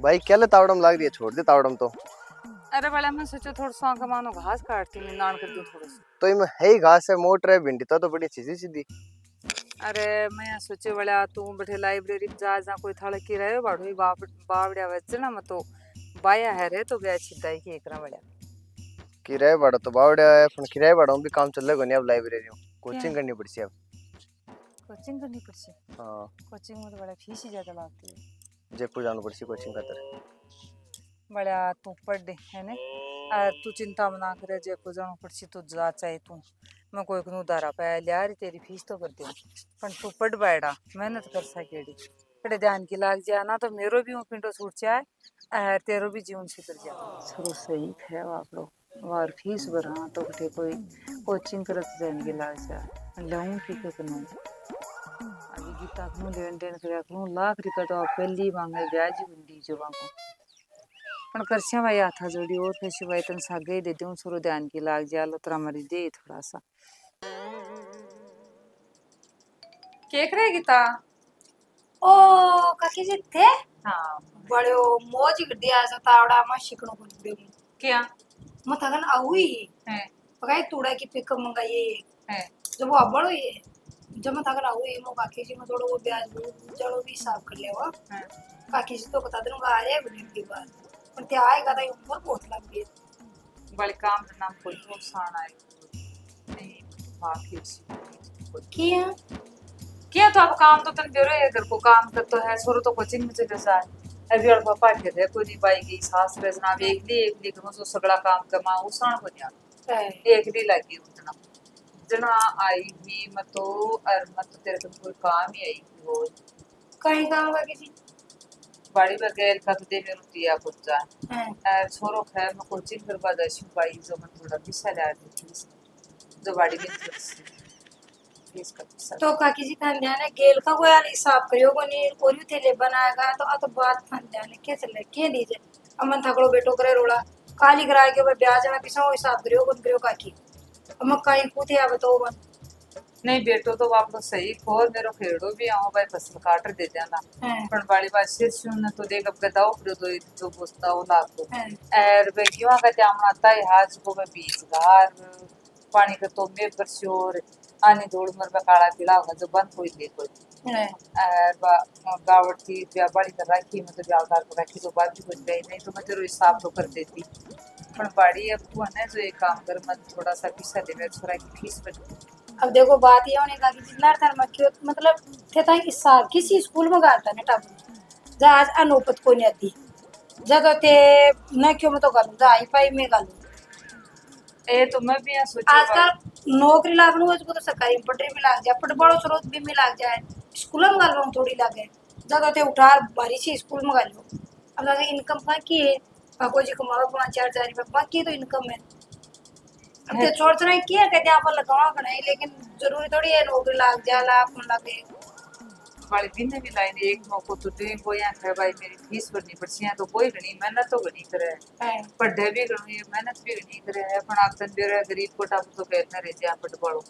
भाई क्या ले तावड़म लाग रही है, छोड़ दे तावड़म तो। अरे बड़ा मैं सोचो थोड़ा सा का मानो घास काटती हूँ नान कर दूँ थोड़ा सा। तो इनमें है ही घास है, मोटर है, भिंडी तो बड़ी सीधी सीधी। अरे मैं सोचे बड़ा तू बैठे लाइब्रेरी में जा कोई थड़ा की रहे बाड़ू ही बावड़िया वचना मत तो बाया है रे तो गया छिदाई की एकरा बड़ा किराए बड़ा तो बावड़िया है, पण किराए बड़ा भी काम चलेगा नहीं अब लाइब्रेरी में क्या कोचिंग करनी पड़ती है अब। कोचिंग करनी पड़ती हाँ, कोचिंग में तो बड़ा फीस ही ज्यादा लगती है। जयपुर जाना पड़ती कोचिंग खातर। बड़ा तू पढ़ दे है ने तू चिंता मना करे जयपुर जाना पड़ती तू जा चाहे तू मैं कोई को उधारा पाया लिया रही तेरी फीस तो कर दूँ पर तू पढ़ बैठा मेहनत कर सकेड़ी बड़े ध्यान की लाग जाए ना तो मेरो भी पिंडो छूट जाए तेरो भी जीवन सुधर जाए शुरू सही है आप लोग वार फीस भरा तो बटे कोई कोचिंग करत जाने की लाग जाए लाऊं की करूं अभी गीता को लेन देन कर करूं लाख रुपया तो आप पहली मांगे ब्याज ही दी जो बाको पण करछा भाई हाथा जोड़ी और कैसे भाई तन सागे दे दूं सुरो ध्यान की लाग जा लो तरा मरी दे थोड़ा सा केक रे गीता ओ काकी जी थे हाँ बड़े मौज गड्डिया सा तावड़ा मा शिकणो को दे क्या मथगन आउई है पकाई तूड़ा की पिक मंगाई है जब वो बड़ो ये जब मथगन आउई मो काकी जी में थोड़ा वो ब्याज जड़ो भी हिसाब कर ले वो है काकी जी तो बता दूंगा आ रहे बुढ़ी की बात पर ते आएगा तो ऊपर बहुत लग गई बड़े काम का नाम कोई नुकसान आए नहीं बाकी किया किया तो अब काम तो तन बेरो है घर को काम कर तो है छोरो तो कोचिंग में चले जाए अभी और पापा के थे कोई नहीं पाई गई सास रे जना एक ली करो जो सगला काम कमा उसान हो गया एक ली लगी उतना जना आई भी मत तो और मत तेरे को कोई काम ही आई वो कहीं काम काकी जी बाड़ी बगैर का तो दे में रुपया पुच्चा हैं छोरो खैर मैं कोचिंग करवा दशी पाई जो मैं थोड़ा पैसा ला दी जो बाड़ी में फीस का पैसा तो काकी जी खान ध्यान है गेल का कोई यार हिसाब करियो को नहीं और थे ले बनाएगा तो आ तो बात खान ध्यान है कैसे ले के दीजिए अमन थकड़ो बेटो करे रोड़ा काली कराए के ब्याज में पिसा हिसाब करियो कौन करियो काकी हम कहीं पूछे आ बताओ बन नहीं बेटो तो वापस सही खोर मेरो खेड़ो भी आओ भाई फसल काट दे देना हैं पण बाड़ी बात सिर सुन तो देख अब गदाओ पड़ो तो जो बोसता वो लाग को हैं एर बेगियों का जामना ताई हाज को मैं बीच घर पानी का तो में परस्योर आनी धूल मर में काला पीला होगा जो बंद कोई ले कोई हैं एर गावट थी ब्याह बाड़ी कर रखी मतलब ब्याह कर रखी तो बात भी कुछ गई नहीं तो मैं तेरे हिसाब तो कर देती पण बाड़ी अब तू है ना जो एक काम कर मत थोड़ा सा पैसा दे मेरे छोरा की फीस बच अब देखो बात ये होने का कि जितना थर मक्खियो मतलब थे था इस किसी स्कूल में गाता ने टाबू जा आज अनुपत को नहीं आती जगह ते न क्यों मैं तो करूँ जा आई पाई में गालू ए तो मैं भी यहाँ सोची आजकल नौकरी लागू है तो सरकारी पटरी में लाग जाए पट बड़ो स्रोत भी में लाग जाए स्कूल में गालू थोड़ी लागे जगह ते उठा भारी सी स्कूल में गालू अब अगर इनकम का की है काको जी कमावा 5-4 हजार रुपया की तो इनकम है अब ते छोड़ चना किया कहते आप लगावा बनाई लेकिन जरूरी थोड़ी है नौकरी लाग जाला अपन लगे वाली दिन भी लाइन एक मौको तो दिन को यहाँ है भाई मेरी फीस भरनी पड़ती है तो कोई घनी मेहनत तो घनी करे है पढ़े भी घनी मेहनत भी घनी करे है पर आप तन बेरा गरीब को टाप तो कहना रह जा पट पड़ो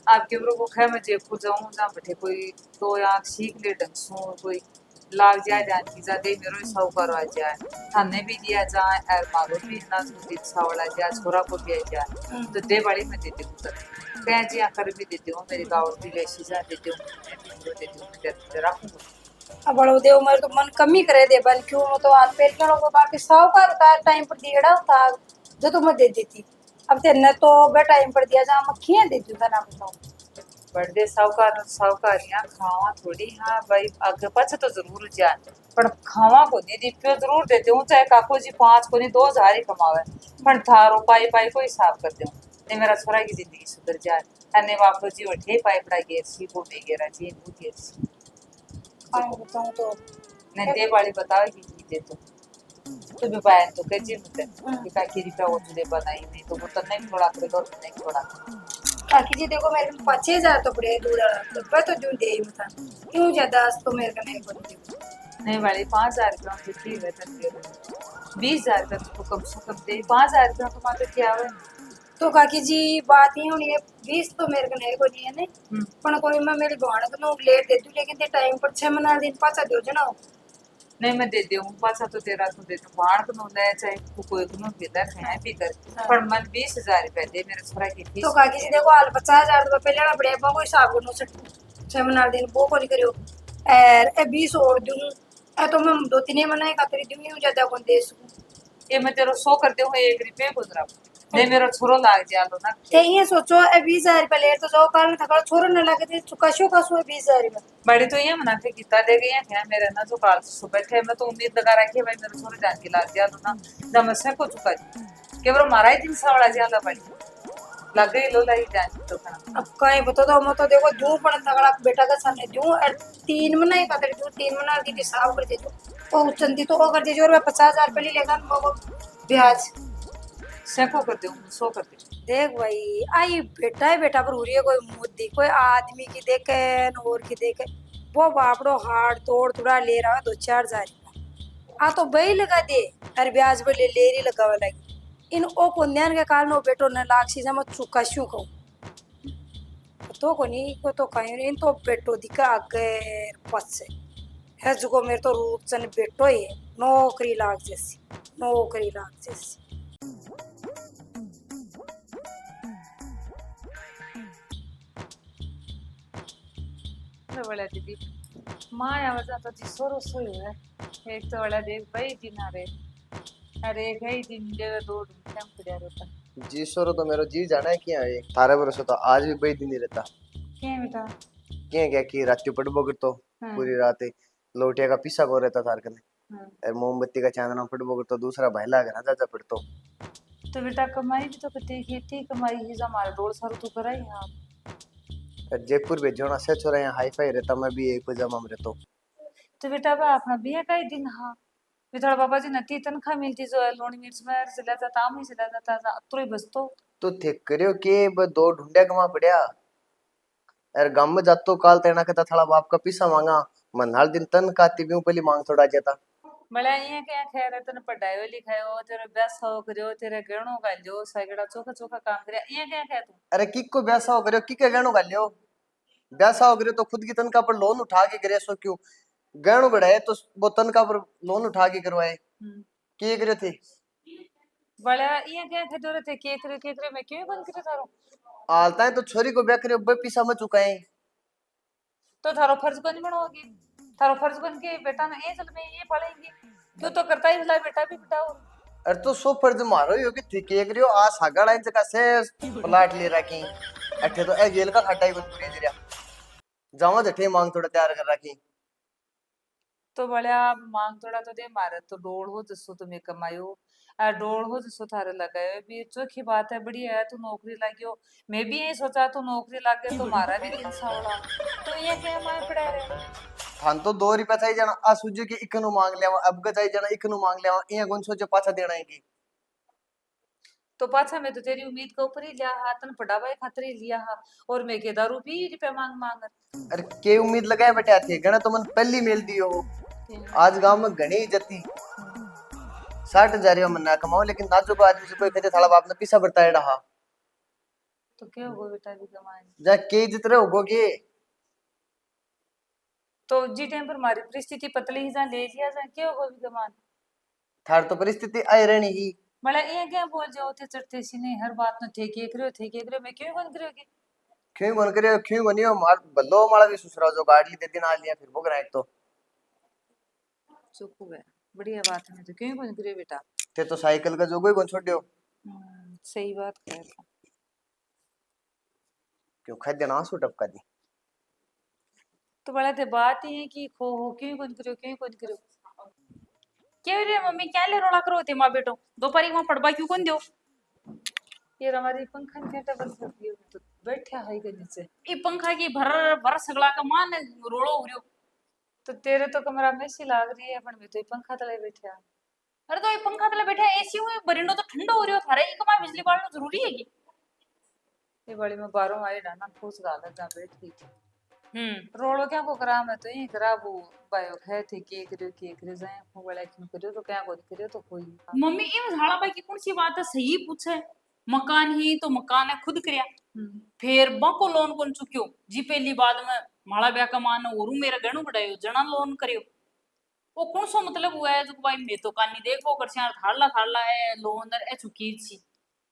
आप के को खे मैं जयपुर जाऊँ जहाँ बैठे कोई तो यहाँ सीख ले ढंग सो कोई लाग जाए ध्यान की ज्यादा मेरो साहूकार आ जाए थाने भी दिया जाए और मारो भी ना दिन सावड़ा जाए छोरा को भी जाए तो दे बड़ी मैं देती हूँ कहीं जी आकर भी देती हूँ मेरी गाँव भी लेसी जा देती हूँ देती हूँ रखूँगा अब बड़ो देव मेरे तो मन कमी करे दे बन क्यों मैं तो हाथ पैर क्यों बाकी साहूकार होता है टाइम पर दिएड़ा होता जो तो मैं दे देती अब तेने तो बे टाइम पर दिया जा मक्खियां देती था ना बताओ बर्थडे साहूकारियां खावा थोड़ी हाँ भाई आगे पाछे तो जरूर जाए पर खावा को नहीं दीपियो जरूर देते हूँ चाहे काको जी 5 को नहीं 2 हजार ही कमावे पर थारो पाई पाई को हिसाब कर दे ने मेरा छोरा की जिंदगी सुधर जाए अने बापो जी उठे पाई पड़ा गेर सी वो बेगेरा जी वो गेर सी आई बताऊं तो ने दे वाली बताओगी की दे तो भी पाए तो के जी मुते कि का की रिपा वो तुझे बनाई नहीं तो वो तो नहीं थोड़ा करे और नहीं थोड़ा काकी जी देखो मेरे को 5,000 तो पड़े दूर तो तो जो दे मता क्यों ज्यादा तो मेरे का नहीं बोलती नहीं वाली 5 हजार रुपया तो ठीक है तक 20 हजार का तो कम से कम दे 5 हजार रुपया तो मात्र क्या है तो काकी जी बात ही होनी है 20 तो मेरे को नहीं को नहीं है ने पण कोई मैं मेरी बहन को लेट दे दूं लेकिन ते टाइम पर 6 महीना दिन पाछा दो जना नहीं मैं दे दूँ पासा तो तेरा तो दे दूँ बाहर को ले चाहे तू कोई को बिदा खाए भी कर पर मन 20,000 रुपए दे मेरे छोरा की फीस तो काकी जी देखो हाल 50,000 रुपए पहले ना बड़े बाबू हिसाब करनो छह मना दिन वो कोनी करियो एर ए 20 और दूं ए तो मैं दो तीन मना का तेरी दूं ज्यादा कौन दे सकूं ये मैं तेरे 100 करते हूँ 1 रुपये गुजरा ले मेरा छोरो लाग जा लो ना ते ये सोचो ए 20,000 रुपए ले तो जाओ कारण थकड़ा छोरा न लगे ते चुकाशो का सो 20,000 रुपए बड़ी तो ये मना के कितना दे गई है मेरे ना जो काल सुबह थे मैं तो उम्मीद लगा रखी भाई मेरे छोरे जान के लाग जा लो ना जब मैं को चुका केवल मारा ही दिन सावड़ा जाला बड़ी लग गई लो लाई जान तो खाना अब कहीं बता दो मैं तो देखो दूं पण थकड़ा बेटा का सामने दूं और 3 मना का तेरी दूं 3 मना की हिसाब कर दे तो ओ चंदी तो वो कर दे जो 50,000 रुपए ले लेगा वो ब्याज सैको कर दूँ 100 कर दूँ देख भाई आई बेटा है बेटा पर हुई है कोई मुद्दी कोई आदमी की देखे न और की देखे वो बापड़ो हाड़ तोड़ तुड़ा ले रहा है 2-4 हजार रुपया आ तो बही लगा दे अरे ब्याज पे ले लेरी लगावा लगी इन ओ पुण्यान के कारण ओ बेटो न लाक्षी से मैं चुका शू कहूँ तो कोनी को तो कहीं नहीं तो बेटो दिखा आगे पस से है जुको मेरे तो रूप चन बेटो ही है नौकरी लाग जैसी तो बड़ा दीदी माँ आवाज आता जी सोरो सोई है एक तो बड़ा देख भाई दिन आ रे अरे भाई दिन दे दो टाइम पड़ा रहता जी सोरो तो मेरो जी जाना है क्या है थारे भरोसे तो आज भी बेच नहीं रहता क्या बेटा क्या क्या की रात पड़ बगर तो पूरी रात लोटिया का पीसा को रहता थार कने और मोमबत्ती का चांदना फट बगर तो दूसरा भाईला घर जा पड़तो तो बेटा कमाई भी तो करती खेती कमाई ही हमारा रोड सारू तो करा ही आप जयपुर भेजोना से छोरा यहाँ हाई फाई रहता मैं भी एक पजामा में रहता तो बेटा बा अपना बिया का ही दिन हाँ बेटा बाबा जी नती तनखा मिलती जो है लोनी मिर्च में चला जाता आम ही चला जाता अतरे बस तो थे करियो के दो ढूंढिया कमा पड़िया यार गांव में जातो काल तेना कहता थोड़ा बाप का पीसा मांगा मन हर दिन तन का तिबियों पहली मांग थोड़ा जाता बड़ा ये क्या खैर है तने पढ़ायो लिखायो तेरे ब्यास हो करियो तेरे गहणो गालियो सगड़ा चोखा चोखा काम करे ये क्या कह तू अरे किक को ब्यासा हो करियो किक गहणो गालियो ब्यासा हो करियो तो खुद की तनखा पर लोन उठा के करे सो क्यों गहणो बढ़ाए तो वो तनखा पर लोन उठा के करवाए की करियो थे बड़ा ये क्या कह दो थे के करे मैं क्यों बंद करे थारो आलता है तो छोरी को ब्याह करियो बे पीसा में चुकाए तो थारो फर्ज को नहीं बनोगी थारो फर्ज बन के बेटा ने ए चल में ये पढ़ेंगे तू तो करता ही भला बेटा भी बेटा हो अरे तो सो फर्ज मारो यो कि ठीक है करियो आ सागड़ा इन जगह से प्लाट ले रखी अठे तो ए जेल का खटाई को पूरी दिया जावा जठे मांग थोड़ा तैयार कर रखी तो बड़ा मांग थोड़ा तो दे मारे तो डोड़ हो जसो तुम्हें कमायो डोड़ हो जसो थारे लगायो भी चोखी बात है बढ़िया है तू नौकरी लागियो मैं भी यही सोचा तू नौकरी लाग गए तो मारा भी दिन सावड़ा तो ये क्या मार पड़ा रे थान तो 2 रुपया चाहिए जाना आ सूजी के इकनु मांग लिया अब का चाहिए जाना इकनु मांग लिया इया गुन सोचे पाछा देना है की तो पाछा मैं तो तेरी उम्मीद के ऊपर ही लिया हा तन पढ़ावा खातिर ही लिया हा और मैं के दारू भी रुपया मांग मांग अरे के उम्मीद लगाए बेटे आती गणे तो मन पहली मेल दियो आज गांव में घणी इज्जती 60,000 मन ना कमाओ लेकिन नाजो को आदमी से कोई कहते थाला बाप ने पीसा बरताए रहा तो क्या होगा बेटा भी कमाए जा के जितरे होगोगे तो जी टाइम पर हमारी परिस्थिति पतली ही जा ले लिया जा क्या होगा भी कमान थार तो परिस्थिति आई रहनी ही मला ये क्या बोल जाओ थे चढ़ते सी नहीं हर बात में थे के मैं क्यों बंद करोगी क्यों बन करे क्यों बनियो मार बल्लो माला भी सुसरा जो गाड़ी दे दिन आ लिया फिर भोग रहा है तो चुप हो गया बढ़िया बात है तो क्यों बंद करियो बेटा ते तो साइकिल का जो कोई कौन छोड़ दियो सही बात कह रहा क्यों खाद्य ना सो टपका दी तो बड़ा थे बात ही है कि खो हो क्यों बंद करियो क्या रे मम्मी क्या ले रोला करो ते मां बेटो दोपहरी में पड़बा क्यों कौन दियो ये हमारी पंखा के टेबल पर दियो तो बैठा है के नीचे ये पंखा की भर भर सगला का मान रोड़ो उरियो तो तेरे तो कमरा में सी लाग रही है अपन में तो ये पंखा तले बैठा अरे तो ये पंखा तले बैठा एसी हुए बरिंडो तो ठंडा हो रही हो थारे एक कमा बिजली बालना जरूरी है की ये बड़ी में बारों आए डाना ठोस गाल जा बैठ गई थी रोड़ो क्या को करा मैं तो ये करा वो बायो है थे के करे जाए वो वाला क्यों करियो तो क्या को करियो तो कोई मम्मी ये झाड़ा बाई की कौन सी बात है सही पूछे मकान ही तो मकान है खुद करया फिर बको लोन कौन चुक्यो जी पहली बाद में माड़ा ब्या का मान और मेरा गणु बढ़ायो जना लोन करियो वो कौन सो मतलब हुआ है जो भाई मैं तो कानी देखो करछार थाड़ला थाड़ला है लोनर ए चुकी छी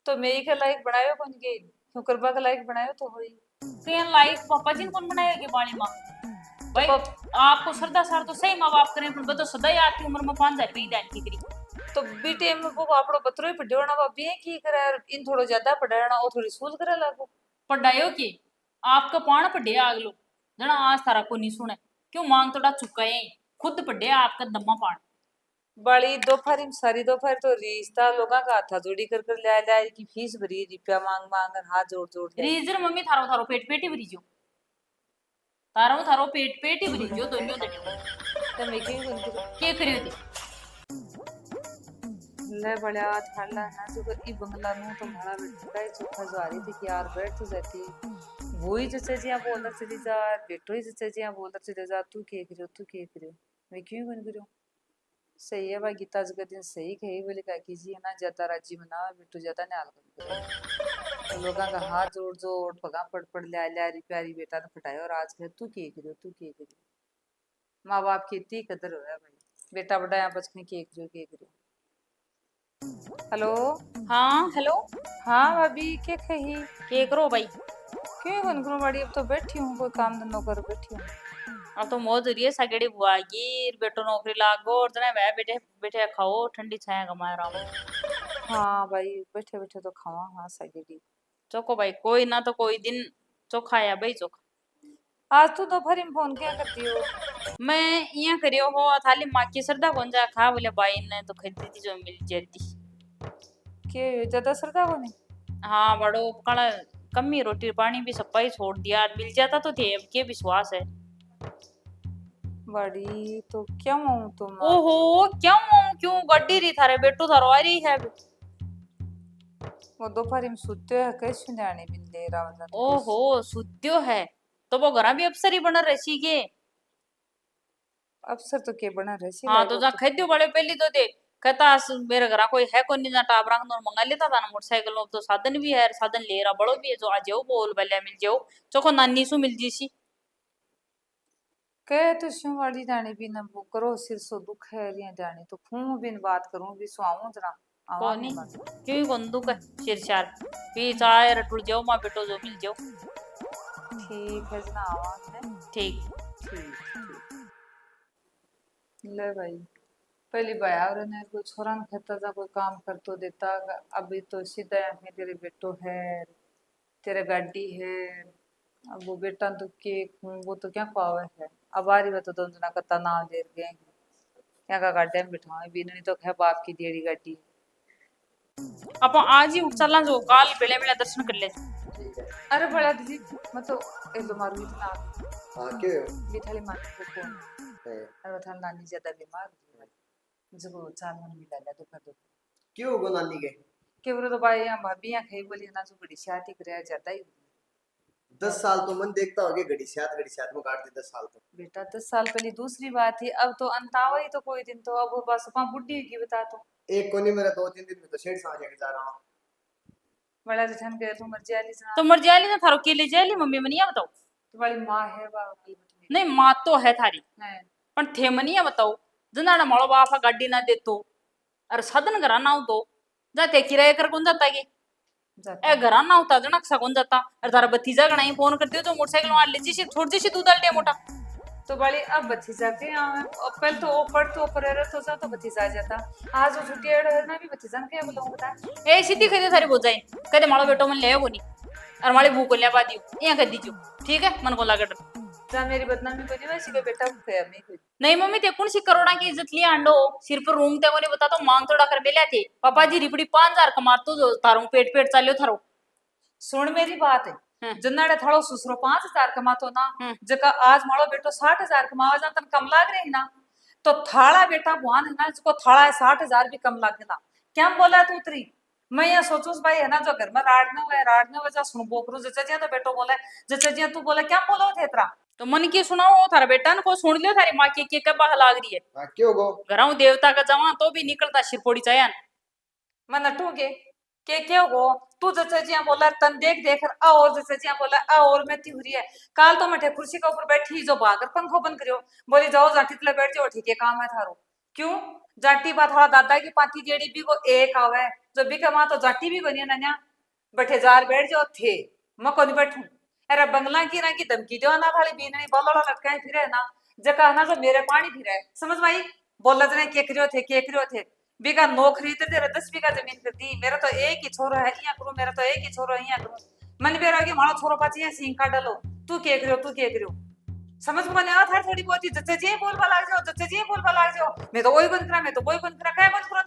तो मेरी के लायक बनायो कौन के क्यों करबा के लायक बनायो तो होई। तो यहाँ लाइफ पापा जी ने कौन बनाएगी बाणी माँ भाई पाप- आपको श्रद्धा सार तो सही माँ बाप करें पर तो सदा ही आपकी उम्र में 5,000 रुपये दान की करी तो बीटे में वो आपड़ो बतरो ही पढ़ियोना बा बी की करे इन थोड़ो ज्यादा पढ़ाना ओ थोड़ी सूल करे लागो। पढ़ायो की आपका पाण पढ़े आगलो जना आज तारा को नहीं सुने क्यों मांग तोड़ा चुका है खुद पढ़े आपका दम्मा पाण बड़ी दोपहर में सारी दोपहर तो रिश्ता लोगा का हाथा जोड़ी कर कर ले ले की फीस भरी रुपया मांग मांग कर हाथ जोड़ जोड़ ले। रीजर मम्मी थारो थारो पेट पेट ही भरी जो तारो थारो पेट पेट ही भरी जो दोनों दटे तो मैं क्यों बंद करूं? के करियो दी ले बड़ा थाला ना जो कर ई बंगला नु तो भाड़ा बैठा है चौथा जा रही थी कि यार बैठ तो जाती वही जो चीज़ यहाँ बोल रहा चली जा बेटो ही जो चीज़ यहाँ बोल रहा चले जा तू के करियो मैं क्यों बंद करूं? सही है भाई गीता जी का दिन सही कही बोले का कीजिए ना ज्यादा राजी मना बेटो ज्यादा न्याल कर तो लोगों का हाथ जोड़ जोड़ पगा पड़ ले ल्यारी प्यारी बेटा ने फटायो और आज कहे तू के करियो माँ बाप की इतनी कदर हो भाई बेटा बड़ा यहाँ बचने के करियो। हेलो हाँ हेलो हाँ भाभी क्या कही के करो भाई क्यों बन करूं बड़ी अब तो बैठी हूँ कोई काम धंधो कर बैठी हूँ। अब तो मौज हो रही है सगड़ी बुआ गिर बेटो नौकरी लागो और जना वह बेटे बेटे खाओ ठंडी छाया कमा रहा हूँ हाँ भाई बैठे बैठे तो खावा हाँ सगेड़ी चोको भाई कोई ना तो कोई दिन चोखा या भाई चोखा आज तू दोपहर में फोन क्या करती हो। मैं यहाँ करियो हो थाली माँ की श्रद्धा कौन जा खा बोले भाई ने तो खरीदी थी जो मिल जाती के ज्यादा श्रद्धा को नहीं हाँ बड़ो कड़ा कमी रोटी पानी भी सब ही छोड़ दिया मिल जाता तो थे अब के विश्वास है बड़ी तो क्या हूँ तुम ओहो क्यों गड्डी रही थारे बेटो थारो आ रही है वो दोपहर में सोते है कैसे जाने बिन ले रहा मतलब ओहो सुत्यो है तो वो घरा भी अफसर ही बना रही के अफसर तो के बना रहे हाँ तो जा खद्यो बड़े पहली तो दे कहता मेरे घर कोई है कोई नहीं टाबरा नोर मंगा लेता था ना मोटरसाइकिल तो साधन भी है साधन ले रहा बड़ो भी है जो आ जाओ बोल बल्ले मिल जाओ चोको नानी सु मिल जी सी कह तो क्यों वाली जाने भी ना वो करो सिर सो दुख है रिया जाने तो खून बिन बात करूं भी सुआऊं जरा आवा कोनी नहीं बात क्यों कौन दुख है सिर चार पी चाय रटुल जाओ माँ बेटो जो मिल जाओ ठीक है जना आवा है ठीक ठीक ले भाई पहली बार ने कोई छोरा न कहता था कोई काम कर तो देता अभी तो सीधा है तेरे बेटो है तेरे गाड़ी है अब वो बेटा तो के वो तो क्या पावे है अब आ रही है तो दोनों जना का तनाव दे गए क्या का गाड़ी में बिठावे भी नहीं तो है बाप की देड़ी गाड़ी अब आज ही उठ चलना जो काल बेले बेले दर्शन कर ले ठीक है। अरे बड़ा दीदी मैं तो एक दो मारू इतना हाँ क्यों बिठाली मार को फोन है? अरे बता नानी ज्यादा बीमार हो गई जब वो चार मन मिला ले दोपहर दो क्यों गो नानी के के बोले तो भाई यहाँ भाभी यहाँ खाई बोली ना जो बड़ी शादी करे ज्यादा ही 10 साल तो मन देखता होगे घड़ी साथ में काट दे 10 साल तो बेटा 10 साल पहले दूसरी बात थी अब तो अंतावा ही तो कोई दिन तो अब वो बस वहाँ बुढ़ी की बता तो एक कोनी मेरा 2-3 दिन में तो शेर सांझ के जा रहा हूँ। बड़ा जठन के तो मर्जी वाली सुना तो मर जाली ना थारो के ले जाली मम्मी मनिया बताओ तो बड़ी माँ है वाली नहीं माँ तो है थारी है पण थे मनिया बताओ जनाना मारो बाफा गाड़ी ना देतो अरे साधन घरा ना हो तो जाते किराया कर कौन जाता गे जाता ए घरा ना होता जना कसा कौन जाता अरे तारा भतीजा गणा ही फोन करते हो तो मोटरसाइकिल वहां ले जी छोड़ जी तू दल मोटा तो बड़ी अब भतीजा के यहाँ पहले तो ऊपर तो ऊपर तो जा तो भतीजा आ जाता आज वो छुट्टी है ना भी भतीजा के बोलो बता ए सीधी खरीदे थारी बोझ जाए कदे मारो बेटो मन ले बोनी और मारे भूख ले बा दियो यहाँ कर दीजियो ठीक है मन को लागत जा मेरी बदनामी कोई नहीं वैसे के बेटा भूखे नहीं कोई नहीं मम्मी ते कौन सी करोड़ा की इज्जत लिया अंडो सिर पर रूम ते बता तो मांग तोड़ा कर बेल्या थे पापा जी रिपड़ी 5,000 कमार तो जो थारो पेट पेट चालियो थारो सुन मेरी बात है जन्नाड़े थोड़ो सुसरो 5,000 कमातो ना हम्म। जका आज मारो बेटो 60,000 कमावा जा तन कम लाग रही ना तो थाड़ा बेटा बुआन है ना जिसको थाड़ा है 60,000 भी कम लागेला क्या बोला तू उतरी मैं यहाँ सोचूस भाई है ना जो घर में राड़ने वजह सुन बोकरू जचा जिया तो बेटो बोला जचा जिया तू बोला क्या बोलो थे इतना तो मन की सुनाओ थारा बेटा ने को सुन लियो थारी माँ के कब लाग रही है हाँ क्यों गो घराऊ देवता का जमा तो भी निकलता शिरपोड़ी चायान मैं नटू के क्या हो तू जैसे जिया बोला तन देख देख आ और जैसे जिया बोला आ और मैं तिहरी है काल तो मैं कुर्सी के ऊपर बैठी जो भागर पंखो बंद करियो बोली जाओ जाटी तले बैठ जाओ ठीक है काम है थारो क्यों जाटी बात हमारा दादा की पाती जेड़ी भी को एक आवे जो भी कमा तो जाटी भी बनिया नन्या बैठे जार बैठ जाओ थे मैं कौन बैठूं अरे बंगला की ना की धमकी दो ना थाली बीननी बोलड़ा लटकाए फिरे ना जका ना जो मेरे पानी फिरे समझ भाई बोला जने के करियो थे बीघा नौकरी ते तेरे 10 बीघा जमीन कर दी मेरा तो एक ही छोरा है इया करूं मेरा तो एक ही छोरा है इया करूं मन बेरा की मारो छोरो पाची है सिंह काट डालो तू के करियो समझ में नहीं आता थोड़ी बहुत ही जच्चे जी बोलबा लाग जाओ मैं तो वही बंद करा काय बंद करो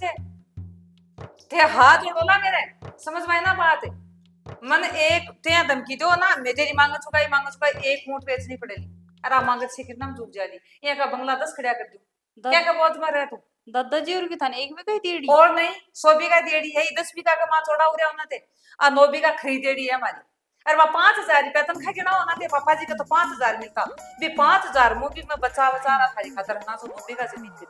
थे हाथ उड़ोला मेरे समझ में ना बात मन एक ते धमकी दो ना मैं तेरी मांग चुका एक ऊंट बेचनी पड़ेगी अरे मांग से कितना झूक जाली ये का बंगला 10 खड़ा कर दूं क्या का बहुत में रह तू दादाजी और की थाने एक भी कही देड़ी और नहीं 100 बीघा देड़ी है 10 बीघा का मां छोड़ा उरे होना थे आ 9 बीघा खरीदेड़ी है हमारी अरे वह 5000 रुपया तनखा के ना होना थे पापा जी का तो 5000 मिलता भी 5000 मुंह में बचा रहा था खातर ना तो 9 बीघा जमीन थी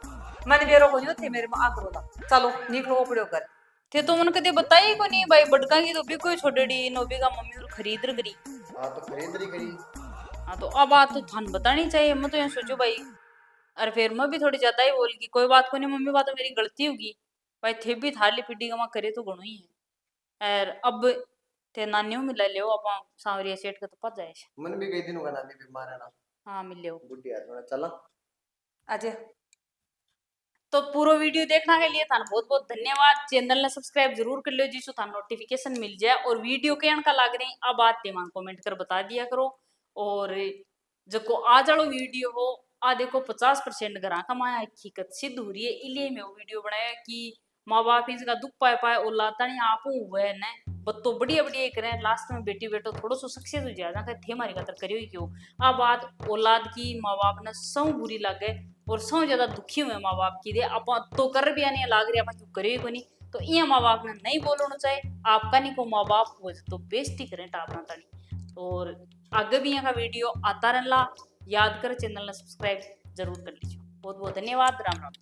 मन बेरो को थे मेरे में आग्रोला चलो निकलो पड़ो कर थे तो मन कदे बताई को नहीं भाई बड़का की तो भी कोई छोड़ेड़ी 9 बीघा मम्मी और खरीद करी हाँ तो खरीदरी करी। हाँ तो अब बात तो थान बतानी चाहिए मैं तो यहाँ सोचू भाई अरे फिर मैं भी थोड़ी ज्यादा ही बोल गई कोई बात को नहीं मम्मी बात तो मेरी गलती होगी भाई थे भी थाली पिड्डी गमा करे तो गणो ही है और अब ते नानियों मिला लियो अब सांवरिया सेठ का तो पत जाए मन भी कई दिनों का नानी बीमार है ना हाँ मिल लियो बुढ़ी है थोड़ा चला अजय तो पूरा वीडियो देखने के लिए थान बहुत बहुत धन्यवाद चैनल ने सब्सक्राइब जरूर कर लियो जिससे थान नोटिफिकेशन मिल जाए और वीडियो के का लाग रही अब बात दिमाग कमेंट कर बता दिया करो और जो को आज वालो वीडियो हो आ देखो 50% घर का माया हकीकत सिद्ध हो रही है इसलिए मैं वो वीडियो बनाया कि माँ बाप इसका दुख पाए औलाद नहीं आप हुए न बत्तो बढ़िया बढ़िया करें लास्ट में बेटी बेटो थोड़ा सो सक्सेस हो जाए थे हमारी कतर करियो ही क्यों आ बात औलाद की माँ बाप ने सौ बुरी लगे और सौ ज्यादा दुखी हुए माँ बाप की दे आप तो कर भी नहीं लाग रही आप क्यों करियो ही को नहीं तो ये माँ बाप ने नहीं बोलना चाहिए आपका नहीं को माँ बाप हो तो बेइज्जती करें टापना तड़ी और आगे भी यहाँ का वीडियो आता रहला याद कर चैनल ने सब्सक्राइब जरूर कर लीजिए बहुत बहुत धन्यवाद राम राम।